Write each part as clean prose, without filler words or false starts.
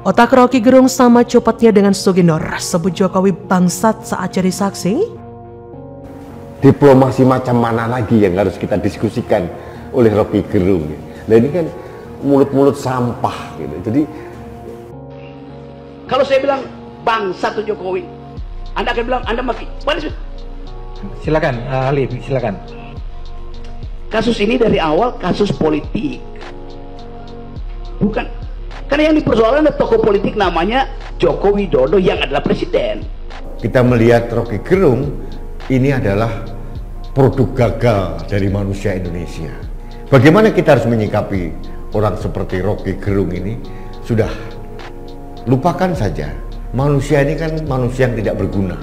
Otak Rocky Gerung sama cepatnya dengan Suginur, sebut Jokowi bangsat saat jadi saksi. Diplomasi macam mana lagi yang harus kita diskusikan oleh Rocky Gerung? Nah ini kan mulut-mulut sampah gitu. Jadi kalau saya bilang bangsat tuh Jokowi, Anda akan bilang Anda maki. Silakan, ahli, silakan. Kasus ini dari awal kasus politik, bukan. Karena yang dipersoalkan ada tokoh politik namanya Joko Widodo yang adalah presiden. kita melihat Rocky Gerung ini adalah produk gagal dari manusia Indonesia. Bagaimana kita harus menyikapi orang seperti Rocky Gerung ini? Sudah, lupakan saja. Manusia ini kan manusia yang tidak berguna.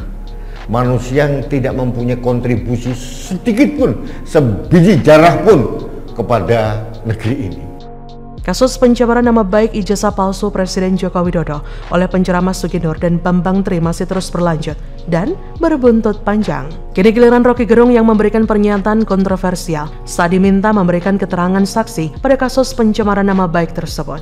Manusia yang tidak mempunyai kontribusi sedikit pun, sebiji jarah pun kepada negeri ini. Kasus pencemaran nama baik ijazah palsu Presiden Joko Widodo oleh penceramah Suginur dan Bambang Tri masih terus berlanjut dan berbuntut panjang. Kini giliran Rocky Gerung yang memberikan pernyataan kontroversial saat diminta memberikan keterangan saksi pada kasus pencemaran nama baik tersebut.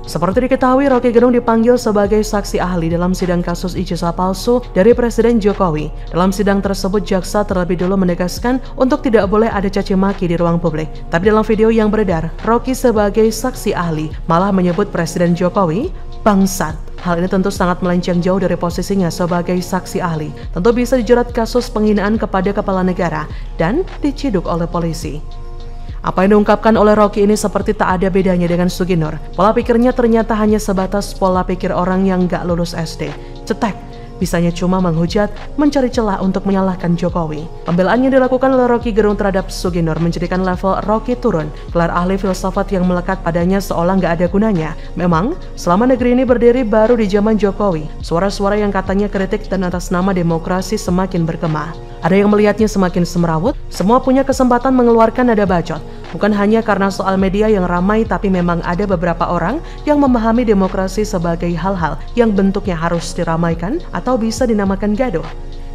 Seperti diketahui, Rocky Gerung dipanggil sebagai saksi ahli dalam sidang kasus ijazah palsu dari Presiden Jokowi. Dalam sidang tersebut, jaksa terlebih dulu menegaskan untuk tidak boleh ada caci maki di ruang publik. Tapi dalam video yang beredar, Rocky sebagai saksi ahli malah menyebut Presiden Jokowi bangsat. Hal ini tentu sangat melenceng jauh dari posisinya sebagai saksi ahli. Tentu bisa dijerat kasus penghinaan kepada kepala negara dan diciduk oleh polisi. Apa yang diungkapkan oleh Rocky ini seperti tak ada bedanya dengan Suginur. Pola pikirnya ternyata hanya sebatas pola pikir orang yang gak lulus SD. Cetek, bisanya cuma menghujat, mencari celah untuk menyalahkan Jokowi. Pembelaan yang dilakukan oleh Rocky Gerung terhadap Suginur menjadikan level Rocky turun. Gelar ahli filsafat yang melekat padanya seolah gak ada gunanya. Memang, selama negeri ini berdiri baru di zaman Jokowi, suara-suara yang katanya kritik dan atas nama demokrasi semakin bergema. Ada yang melihatnya semakin semrawut, semua punya kesempatan mengeluarkan nada bacot. Bukan hanya karena soal media yang ramai, tapi memang ada beberapa orang yang memahami demokrasi sebagai hal-hal yang bentuknya harus diramaikan atau bisa dinamakan gaduh.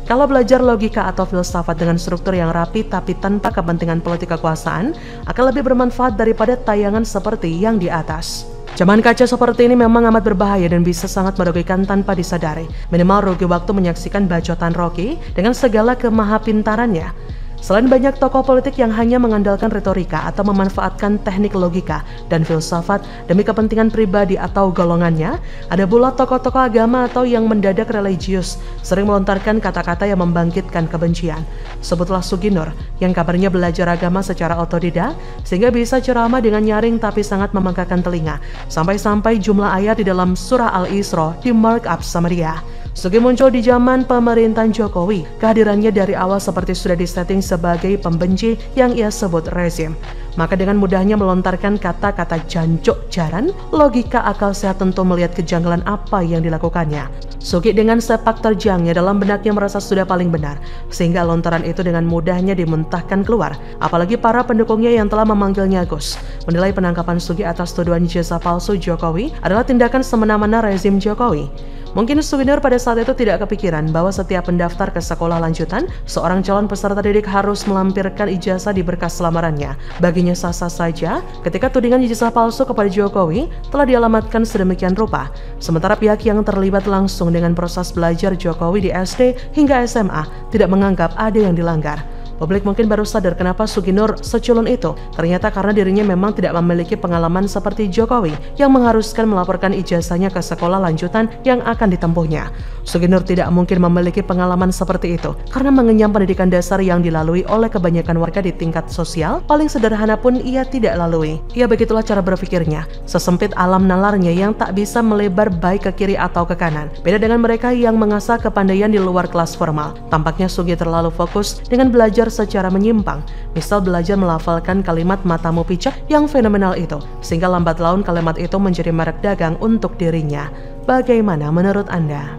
Kalau belajar logika atau filsafat dengan struktur yang rapi tapi tanpa kepentingan politik kekuasaan, akan lebih bermanfaat daripada tayangan seperti yang di atas. Zaman kaca seperti ini memang amat berbahaya dan bisa sangat merugikan tanpa disadari. Minimal rugi waktu menyaksikan bacotan Rocky dengan segala kemahapintarannya. Selain banyak tokoh politik yang hanya mengandalkan retorika atau memanfaatkan teknik logika dan filsafat demi kepentingan pribadi atau golongannya, ada pula tokoh-tokoh agama atau yang mendadak religius, sering melontarkan kata-kata yang membangkitkan kebencian. Sebutlah Suginur, yang kabarnya belajar agama secara otodidak, sehingga bisa ceramah dengan nyaring tapi sangat memegahkan telinga, sampai-sampai jumlah ayat di dalam surah Al-Isra di markup sama dia. Sugi muncul di zaman pemerintahan Jokowi. Kehadirannya dari awal seperti sudah disetting sebagai pembenci yang ia sebut rezim. Maka dengan mudahnya melontarkan kata-kata jancuk jaran, logika akal sehat tentu melihat kejanggalan apa yang dilakukannya. Sugi dengan sepak terjangnya dalam benaknya merasa sudah paling benar, sehingga lontaran itu dengan mudahnya dimuntahkan keluar. Apalagi para pendukungnya yang telah memanggilnya Gus, menilai penangkapan Sugi atas tuduhan ijazah palsu Jokowi adalah tindakan semena-mena rezim Jokowi. Mungkin Suginur pada saat itu tidak kepikiran bahwa setiap pendaftar ke sekolah lanjutan, seorang calon peserta didik harus melampirkan ijazah di berkas lamarannya. Baginya sah-sah saja ketika tudingan ijazah palsu kepada Jokowi telah dialamatkan sedemikian rupa. Sementara pihak yang terlibat langsung dengan proses belajar Jokowi di SD hingga SMA tidak menganggap ada yang dilanggar. Publik mungkin baru sadar kenapa Suginur seculun itu. Ternyata karena dirinya memang tidak memiliki pengalaman seperti Jokowi yang mengharuskan melaporkan ijazahnya ke sekolah lanjutan yang akan ditempuhnya. Suginur tidak mungkin memiliki pengalaman seperti itu karena mengenyam pendidikan dasar yang dilalui oleh kebanyakan warga di tingkat sosial paling sederhana pun ia tidak lalui. Ya begitulah cara berpikirnya, sesempit alam nalarnya yang tak bisa melebar baik ke kiri atau ke kanan. Beda dengan mereka yang mengasah kepandaian di luar kelas formal. Tampaknya Sugi terlalu fokus dengan belajar secara menyimpang, misal belajar melafalkan kalimat matamu picek yang fenomenal itu, sehingga lambat laun kalimat itu menjadi merek dagang untuk dirinya. Bagaimana menurut Anda?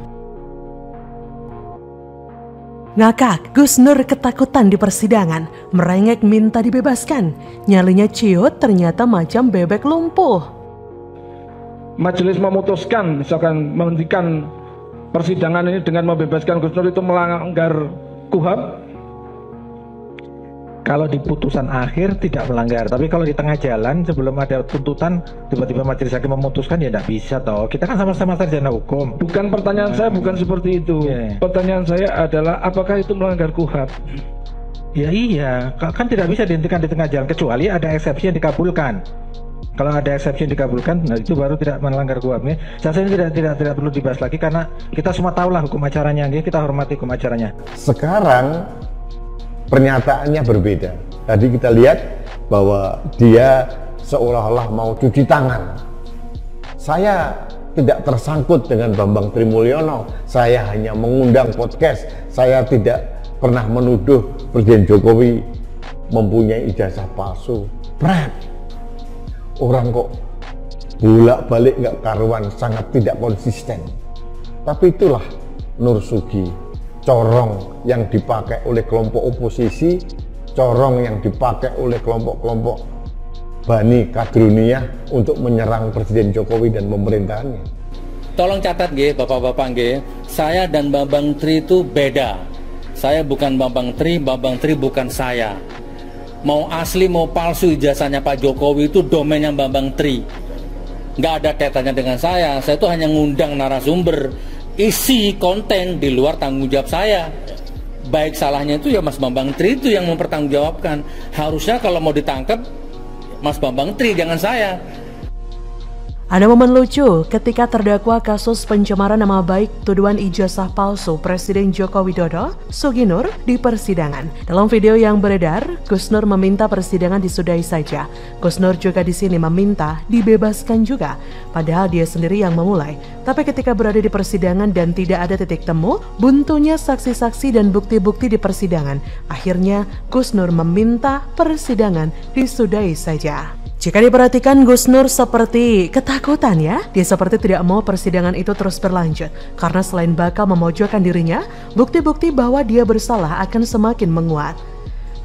Ngakak, Gus Nur ketakutan di persidangan, merengek minta dibebaskan. Nyalinya ciut ternyata macam bebek lumpuh. Majelis memutuskan misalkan menghentikan persidangan ini dengan membebaskan Gus Nur itu melanggar KUHP. Kalau di putusan akhir tidak melanggar, tapi kalau di tengah jalan sebelum ada tuntutan tiba-tiba majelis hakim memutuskan ya tidak bisa toh. Kita kan sama-sama sarjana hukum. Bukan pertanyaan saya bukan seperti itu. Pertanyaan saya adalah apakah itu melanggar KUHAP? Ya iya, kan tidak bisa dihentikan di tengah jalan kecuali ada eksepsi yang dikabulkan. Kalau ada eksepsi yang dikabulkan, nah itu baru tidak melanggar KUHAP. Saya ini tidak perlu dibahas lagi karena kita semua tahulah hukum acaranya, kita hormati hukum acaranya. Sekarang pernyataannya berbeda. Tadi kita lihat bahwa dia seolah-olah mau cuci tangan. Saya tidak tersangkut dengan Bambang Trimulyono. Saya hanya mengundang podcast. Saya tidak pernah menuduh Presiden Jokowi mempunyai ijazah palsu. Pret, orang kok bolak-balik nggak karuan, sangat tidak konsisten. Tapi itulah Nur Sugi, corong yang dipakai oleh kelompok oposisi, corong yang dipakai oleh kelompok-kelompok Bani Kadruniyah untuk menyerang Presiden Jokowi dan pemerintahannya. Tolong catat nggih, Bapak-bapak nggih, saya dan Bambang Tri itu beda. Saya bukan Bambang Tri bukan saya. Mau asli mau palsu ijazahnya Pak Jokowi itu domainnya Bambang Tri. Nggak ada kaitannya dengan saya itu hanya ngundang narasumber. Isi konten di luar tanggung jawab saya. Baik salahnya itu ya Mas Bambang Tri itu yang mempertanggungjawabkan. Harusnya kalau mau ditangkap Mas Bambang Tri, jangan saya. Ada momen lucu ketika terdakwa kasus pencemaran nama baik tuduhan ijazah palsu Presiden Joko Widodo, Sugi Nur, di persidangan. Dalam video yang beredar, Gus Nur meminta persidangan disudahi saja. Gus Nur juga di sini meminta dibebaskan juga, padahal dia sendiri yang memulai. Tapi ketika berada di persidangan dan tidak ada titik temu, buntunya saksi-saksi dan bukti-bukti di persidangan. Akhirnya Gus Nur meminta persidangan disudahi saja. Jika diperhatikan, Gus Nur seperti ketakutan ya. Dia seperti tidak mau persidangan itu terus berlanjut. Karena selain bakal memojokkan dirinya, bukti-bukti bahwa dia bersalah akan semakin menguat.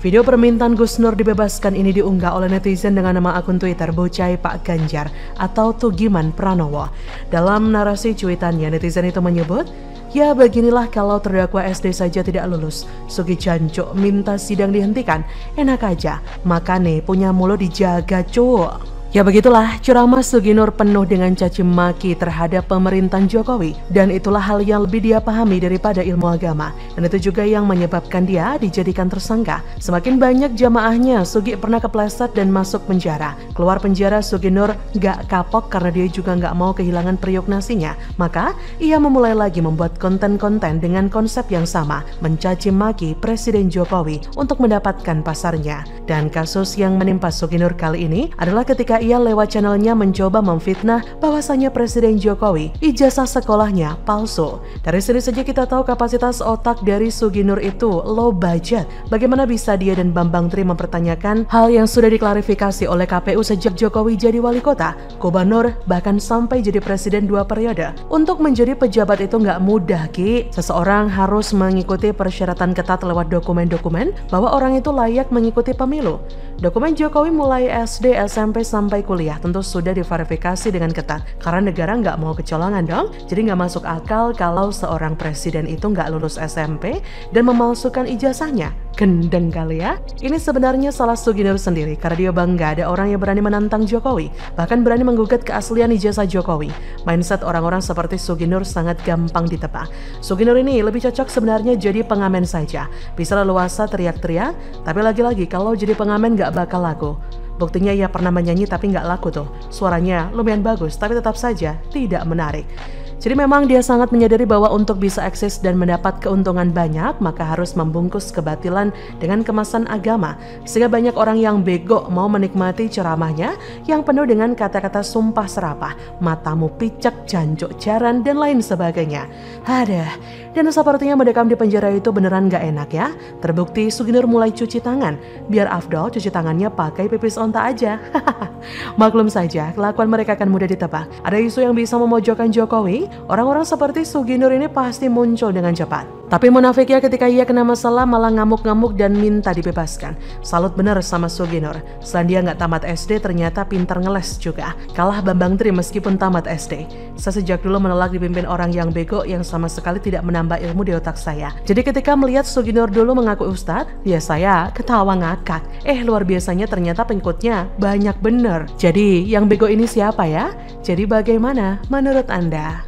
Video permintaan Gus Nur dibebaskan ini diunggah oleh netizen dengan nama akun Twitter Bocai Pak Ganjar atau Tugiman Pranowo. Dalam narasi cuitannya, netizen itu menyebut, "Ya beginilah kalau terdakwa SD saja tidak lulus. Sugi Jancuk minta sidang dihentikan. Enak aja, makane punya mulut dijaga cuk." Ya begitulah, ceramah Sugi Nur penuh dengan caci maki terhadap pemerintahan Jokowi. Dan itulah hal yang lebih dia pahami daripada ilmu agama. Dan itu juga yang menyebabkan dia dijadikan tersangka. Semakin banyak jamaahnya, Sugi pernah kepleset dan masuk penjara. Keluar penjara, Sugi Nur gak kapok karena dia juga gak mau kehilangan periuk nasinya. Maka, ia memulai lagi membuat konten-konten dengan konsep yang sama, mencaci maki Presiden Jokowi untuk mendapatkan pasarnya. Dan kasus yang menimpa Sugi Nur kali ini adalah ketika ia lewat channelnya mencoba memfitnah bahwasanya Presiden Jokowi ijazah sekolahnya palsu. Dari sini saja kita tahu kapasitas otak dari Sugi Nur itu low budget. Bagaimana bisa dia dan Bambang Tri mempertanyakan hal yang sudah diklarifikasi oleh KPU sejak Jokowi jadi wali kota, gubernur, bahkan sampai jadi presiden 2 periode. Untuk menjadi pejabat itu nggak mudah, Ki. Seseorang harus mengikuti persyaratan ketat lewat dokumen-dokumen bahwa orang itu layak mengikuti pemilu. Dokumen Jokowi mulai SD, SMP, sampai kuliah tentu sudah diverifikasi dengan ketat karena negara nggak mau kecolongan dong. Jadi nggak masuk akal kalau seorang presiden itu nggak lulus SMP dan memalsukan ijazahnya. Gendeng kali ya. Ini sebenarnya salah Sugi Nur sendiri karena dia bangga ada orang yang berani menantang Jokowi, bahkan berani menggugat keaslian ijazah Jokowi. Mindset orang-orang seperti Sugi Nur sangat gampang ditebak. Sugi Nur ini lebih cocok sebenarnya jadi pengamen saja. Bisa leluasa teriak-teriak, tapi lagi-lagi kalau jadi pengamen nggak bakal laku. Buktinya ia pernah menyanyi tapi nggak laku tuh. Suaranya lumayan bagus tapi tetap saja tidak menarik. Jadi memang dia sangat menyadari bahwa untuk bisa eksis dan mendapat keuntungan banyak, maka harus membungkus kebatilan dengan kemasan agama. Sehingga banyak orang yang bego mau menikmati ceramahnya yang penuh dengan kata-kata sumpah serapah, matamu picek, jancuk jaran, dan lain sebagainya. Aduh, dan sepertinya mendekam di penjara itu beneran gak enak ya. Terbukti Sugi Nur mulai cuci tangan. Biar afdol cuci tangannya pakai pipis onta aja. Maklum saja, kelakuan mereka akan mudah ditebak. Ada isu yang bisa memojokkan Jokowi, orang-orang seperti Sugi Nur ini pasti muncul dengan cepat. Tapi munafiknya ketika ia kena masalah malah ngamuk-ngamuk dan minta dibebaskan. Salut bener sama Suginur. Selain dia nggak tamat SD, ternyata pintar ngeles juga. Kalah Bambang Tri meskipun tamat SD. Saya sejak dulu menolak dipimpin orang yang bego yang sama sekali tidak menambah ilmu di otak saya. Jadi ketika melihat Suginur dulu mengaku ustadz, ya saya ketawa ngakak. Luar biasanya ternyata pengikutnya banyak bener. Jadi yang bego ini siapa ya? Jadi bagaimana menurut Anda?